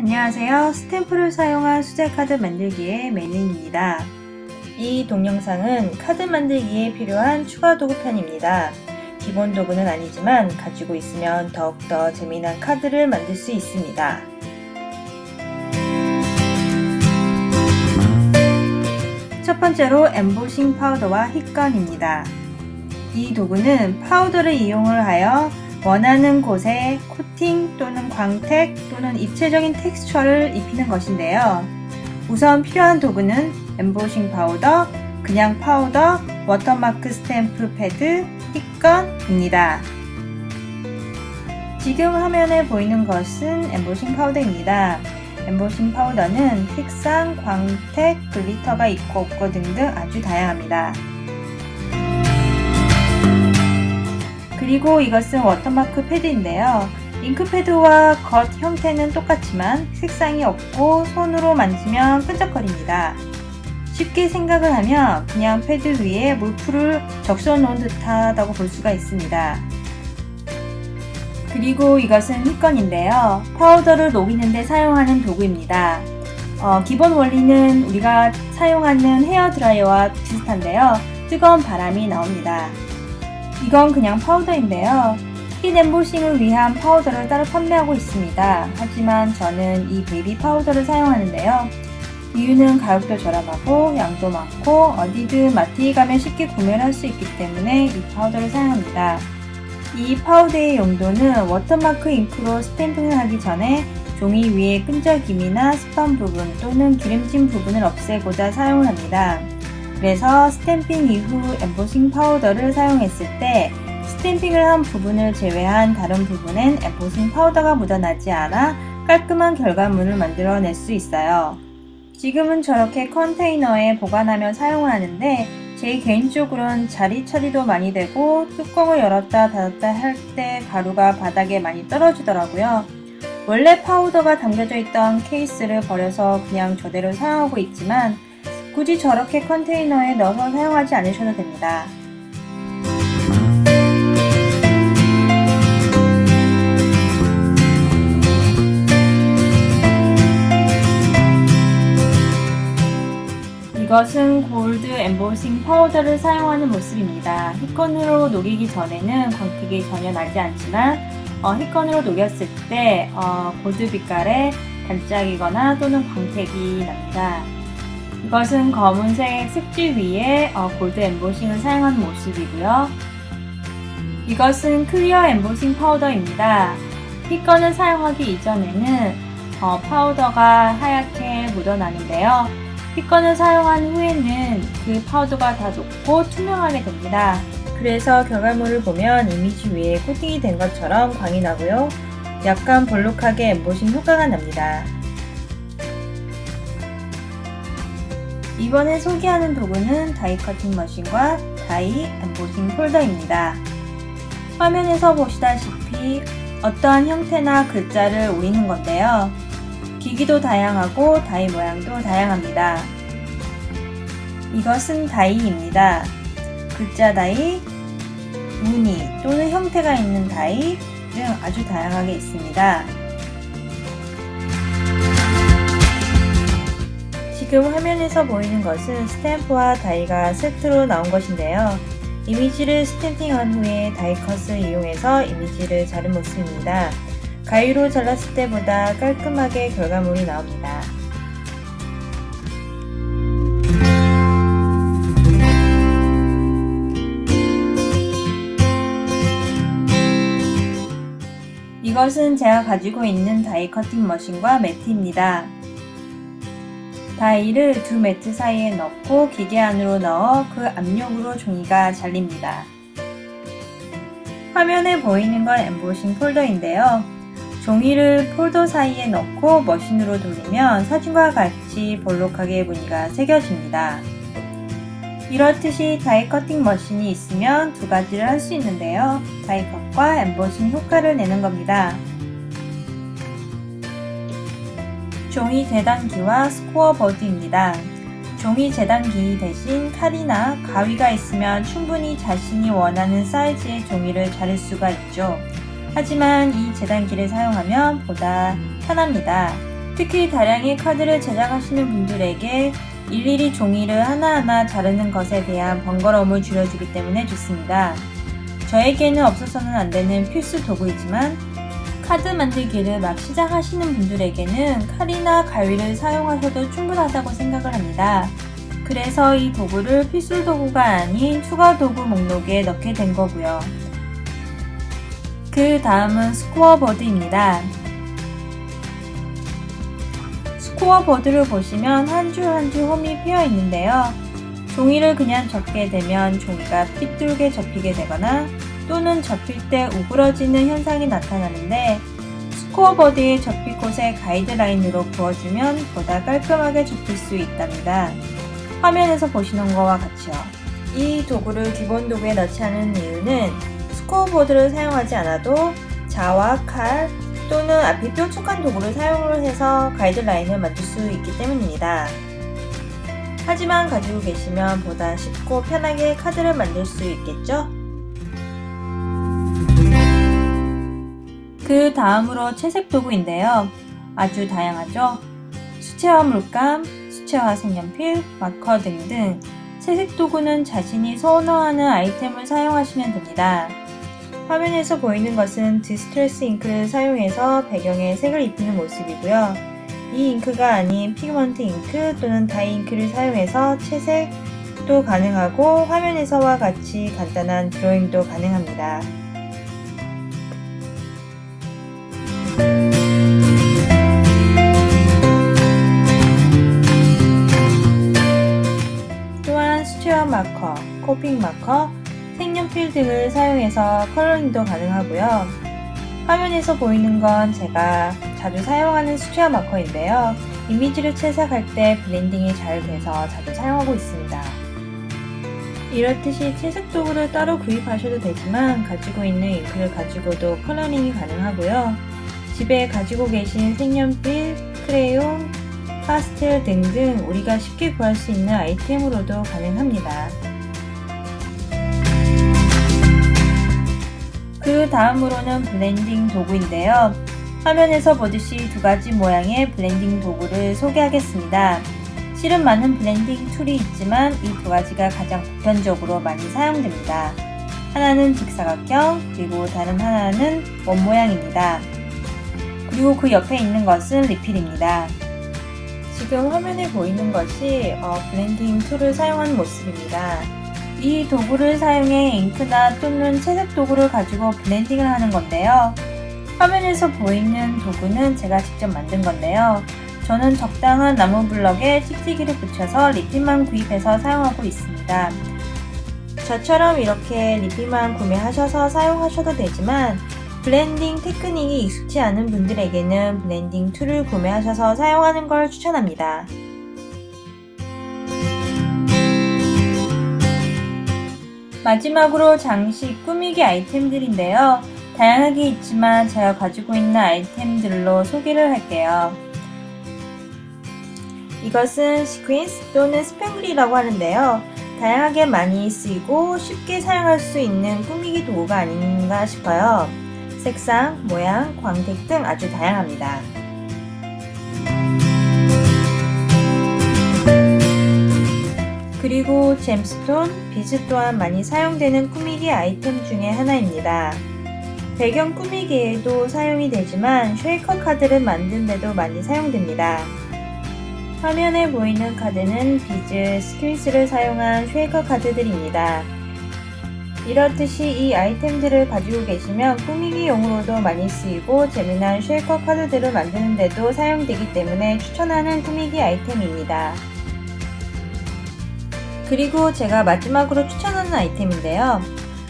안녕하세요. 스탬프를 사용한 수제카드 만들기의 매니입니다. 이 동영상은 카드 만들기에 필요한 추가 도구 편입니다. 기본 도구는 아니지만 가지고 있으면 더욱더 재미난 카드를 만들 수 있습니다. 첫 번째로 엠보싱 파우더와 힛건입니다. 이 도구는 파우더를 이용을 하여 원하는 곳에 코팅 또는 광택 또는 입체적인 텍스처를 입히는 것인데요. 우선 필요한 도구는 엠보싱 파우더, 그냥 파우더, 워터마크 스탬프 패드, 힛건입니다. 지금 화면에 보이는 것은 엠보싱 파우더입니다. 엠보싱 파우더는 색상, 광택, 글리터가 있고 없고 등등 아주 다양합니다. 그리고 이것은 워터마크 패드인데요. 잉크패드와 겉 형태는 똑같지만 색상이 없고 손으로 만지면 끈적거립니다. 쉽게 생각을 하면 그냥 패드 위에 물풀을 적셔 놓은 듯하다고 볼 수가 있습니다. 그리고 이것은 힛건인데요. 파우더를 녹이는 데 사용하는 도구입니다. 기본 원리는 우리가 사용하는 헤어드라이어와 비슷한데요. 뜨거운 바람이 나옵니다. 이건 그냥 파우더인데요. 힛 엠보싱을 위한 파우더를 따로 판매하고 있습니다. 하지만 저는 이 베이비 파우더를 사용하는데요. 이유는 가격도 저렴하고 양도 많고 어디든 마트에 가면 쉽게 구매를 할 수 있기 때문에 이 파우더를 사용합니다. 이 파우더의 용도는 워터마크 잉크로 스탬핑을 하기 전에 종이 위에 끈적임이나 습한 부분 또는 기름진 부분을 없애고자 사용을 합니다. 그래서 스탬핑 이후 엠보싱 파우더를 사용했을 때 스탬핑을 한 부분을 제외한 다른 부분엔 엠보싱 파우더가 묻어나지 않아 깔끔한 결과물을 만들어낼 수 있어요. 지금은 저렇게 컨테이너에 보관하며 사용을 하는데 제 개인적으로는 자리 처리도 많이 되고 뚜껑을 열었다 닫았다 할 때 가루가 바닥에 많이 떨어지더라고요. 원래 파우더가 담겨져 있던 케이스를 버려서 그냥 저대로 사용하고 있지만 굳이 저렇게 컨테이너에 넣어서 사용하지 않으셔도 됩니다. 이것은 골드 엠보싱 파우더를 사용하는 모습입니다. 힛건으로 녹이기 전에는 광택이 전혀 나지 않지만 힛건으로 녹였을 때 골드 빛깔의 반짝이거나 또는 광택이 납니다. 이것은 검은색 색지 위에 골드 엠보싱을 사용한 모습이고요. 이것은 클리어 엠보싱 파우더입니다. 힛건을 사용하기 이전에는 파우더가 하얗게 묻어나는데요. 힛건을 사용한 후에는 그 파우더가 다 녹고 투명하게 됩니다. 그래서 결과물을 보면 이미지 위에 코팅이 된 것처럼 광이 나고요. 약간 볼록하게 엠보싱 효과가 납니다. 이번에 소개하는 도구는 다이 커팅 머신과 다이 엠보싱 폴더입니다. 화면에서 보시다시피 어떠한 형태나 글자를 올리는 건데요. 기기도 다양하고 다이 모양도 다양합니다. 이것은 다이입니다. 글자 다이, 무늬 또는 형태가 있는 다이 등 아주 다양하게 있습니다. 지금 화면에서 보이는 것은 스탬프와 다이가 세트로 나온 것인데요. 이미지를 스탬핑한 후에 다이 컷을 이용해서 이미지를 자른 모습입니다. 가위로 잘랐을 때보다 깔끔하게 결과물이 나옵니다. 이것은 제가 가지고 있는 다이 커팅 머신과 매트입니다. 다이를 두 매트 사이에 넣고 기계 안으로 넣어 그 압력으로 종이가 잘립니다. 화면에 보이는 건 엠보싱 폴더인데요. 종이를 폴더 사이에 넣고 머신으로 돌리면 사진과 같이 볼록하게 무늬가 새겨집니다. 이렇듯이 다이 커팅 머신이 있으면 두 가지를 할 수 있는데요. 다이 컷과 엠보싱 효과를 내는 겁니다. 종이 재단기와 스코어 보드입니다. 종이 재단기 대신 칼이나 가위가 있으면 충분히 자신이 원하는 사이즈의 종이를 자를 수가 있죠. 하지만 이 재단기를 사용하면 보다 편합니다. 특히 다량의 카드를 제작하시는 분들에게 일일이 종이를 하나하나 자르는 것에 대한 번거로움을 줄여주기 때문에 좋습니다. 저에게는 없어서는 안 되는 필수 도구이지만 카드 만들기를 막 시작하시는 분들에게는 칼이나 가위를 사용하셔도 충분하다고 생각을 합니다. 그래서 이 도구를 필수 도구가 아닌 추가 도구 목록에 넣게 된 거고요. 그 다음은 스코어보드입니다. 스코어보드를 보시면 한 줄 한 줄 홈이 피어 있는데요. 종이를 그냥 접게 되면 종이가 삐뚤게 접히게 되거나 또는 접힐 때 우그러지는 현상이 나타나는데 스코어보드의 접힐 곳에 가이드라인으로 부어주면 보다 깔끔하게 접힐 수 있답니다. 화면에서 보시는 것과 같이요. 이 도구를 기본 도구에 넣지 않은 이유는 스코어보드를 사용하지 않아도 자와 칼 또는 앞이 뾰족한 도구를 사용을 해서 가이드라인을 만들 수 있기 때문입니다. 하지만 가지고 계시면 보다 쉽고 편하게 카드를 만들 수 있겠죠? 그 다음으로 채색 도구인데요. 아주 다양하죠? 수채화 물감, 수채화 색연필, 마커 등등 채색 도구는 자신이 선호하는 아이템을 사용하시면 됩니다. 화면에서 보이는 것은 디스트레스 잉크를 사용해서 배경에 색을 입히는 모습이고요. 이 잉크가 아닌 피그먼트 잉크 또는 다이 잉크를 사용해서 채색도 가능하고 화면에서와 같이 간단한 드로잉도 가능합니다. 또한 수채화 마커, 코픽 마커, 색연필 등을 사용해서 컬러링도 가능하고요. 화면에서 보이는 건 제가 자주 사용하는 수채화 마커인데요. 이미지를 채색할 때 블렌딩이 잘 돼서 자주 사용하고 있습니다. 이렇듯이 채색 도구를 따로 구입하셔도 되지만 가지고 있는 잉크를 가지고도 컬러링이 가능하고요. 집에 가지고 계신 색연필, 크레용, 파스텔 등등 우리가 쉽게 구할 수 있는 아이템으로도 가능합니다. 그 다음으로는 블렌딩 도구인데요. 화면에서 보듯이 두 가지 모양의 블렌딩 도구를 소개하겠습니다. 실은 많은 블렌딩 툴이 있지만 이 두 가지가 가장 보편적으로 많이 사용됩니다. 하나는 직사각형, 그리고 다른 하나는 원 모양입니다. 그리고 그 옆에 있는 것은 리필입니다. 지금 화면에 보이는 것이 블렌딩 툴을 사용한 모습입니다. 이 도구를 사용해 잉크나 또는 채색 도구를 가지고 블렌딩을 하는 건데요. 화면에서 보이는 도구는 제가 직접 만든 건데요. 저는 적당한 나무 블럭에 찍찍이를 붙여서 리필만 구입해서 사용하고 있습니다. 저처럼 이렇게 리필만 구매하셔서 사용하셔도 되지만 블렌딩 테크닉이 익숙치 않은 분들에게는 블렌딩 툴을 구매하셔서 사용하는 걸 추천합니다. 마지막으로 장식, 꾸미기 아이템들인데요. 다양하게 있지만 제가 가지고 있는 아이템들로 소개를 할게요. 이것은 시퀀스 또는 스팽글이라고 하는데요. 다양하게 많이 쓰이고 쉽게 사용할 수 있는 꾸미기 도구가 아닌가 싶어요. 색상, 모양, 광택 등 아주 다양합니다. 그리고 잼스톤, 비즈 또한 많이 사용되는 꾸미기 아이템 중에 하나입니다. 배경 꾸미기에도 사용이 되지만 쉐이커 카드를 만든 데도 많이 사용됩니다. 화면에 보이는 카드는 비즈, 스퀴스를 사용한 쉐이커 카드들입니다. 이렇듯이 이 아이템들을 가지고 계시면 꾸미기용으로도 많이 쓰이고 재미난 쉐이커 카드들을 만드는 데도 사용되기 때문에 추천하는 꾸미기 아이템입니다. 그리고 제가 마지막으로 추천하는 아이템인데요.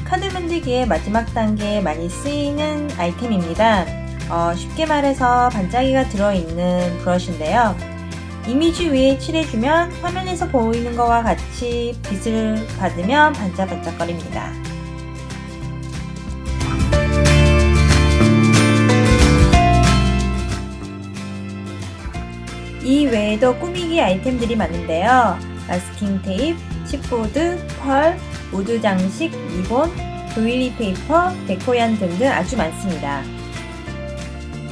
카드 만들기의 마지막 단계에 많이 쓰이는 아이템입니다. 쉽게 말해서 반짝이가 들어있는 브러쉬인데요. 이미지 위에 칠해주면 화면에서 보이는 것과 같이 빛을 받으면 반짝반짝거립니다. 이 외에도 꾸미기 아이템들이 많은데요. 마스킹 테이프, 칩보드, 펄, 우드 장식, 리본, 조일리 페이퍼, 데코얀 등등 아주 많습니다.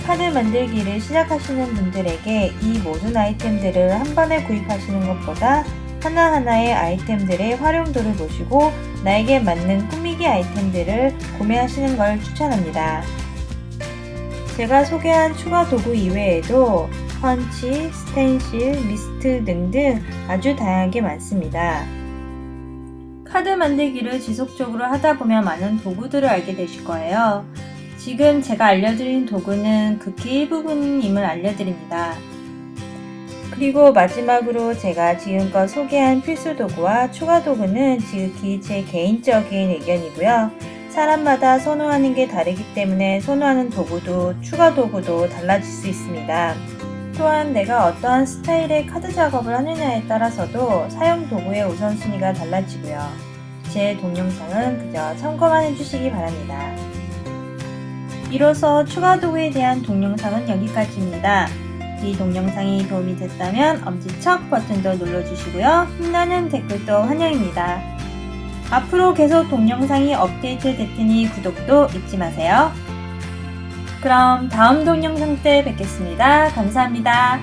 카드 만들기를 시작하시는 분들에게 이 모든 아이템들을 한 번에 구입하시는 것보다 하나하나의 아이템들의 활용도를 보시고 나에게 맞는 꾸미기 아이템들을 구매하시는 걸 추천합니다. 제가 소개한 추가 도구 이외에도 펀치, 스텐실, 미스트 등등 아주 다양하게 많습니다. 카드 만들기를 지속적으로 하다 보면 많은 도구들을 알게 되실 거예요. 지금 제가 알려드린 도구는 극히 일부분임을 알려드립니다. 그리고 마지막으로 제가 지금껏 소개한 필수 도구와 추가 도구는 지극히 제 개인적인 의견이고요. 사람마다 선호하는 게 다르기 때문에 선호하는 도구도 추가 도구도 달라질 수 있습니다. 또한 내가 어떠한 스타일의 카드 작업을 하느냐에 따라서도 사용 도구의 우선순위가 달라지고요. 제 동영상은 그저 참고만 해주시기 바랍니다. 이로써 추가 도구에 대한 동영상은 여기까지입니다. 이 동영상이 도움이 됐다면 엄지척 버튼도 눌러주시고요. 힘나는 댓글도 환영입니다. 앞으로 계속 동영상이 업데이트 될 테니 구독도 잊지 마세요. 그럼 다음 동영상 때 뵙겠습니다. 감사합니다.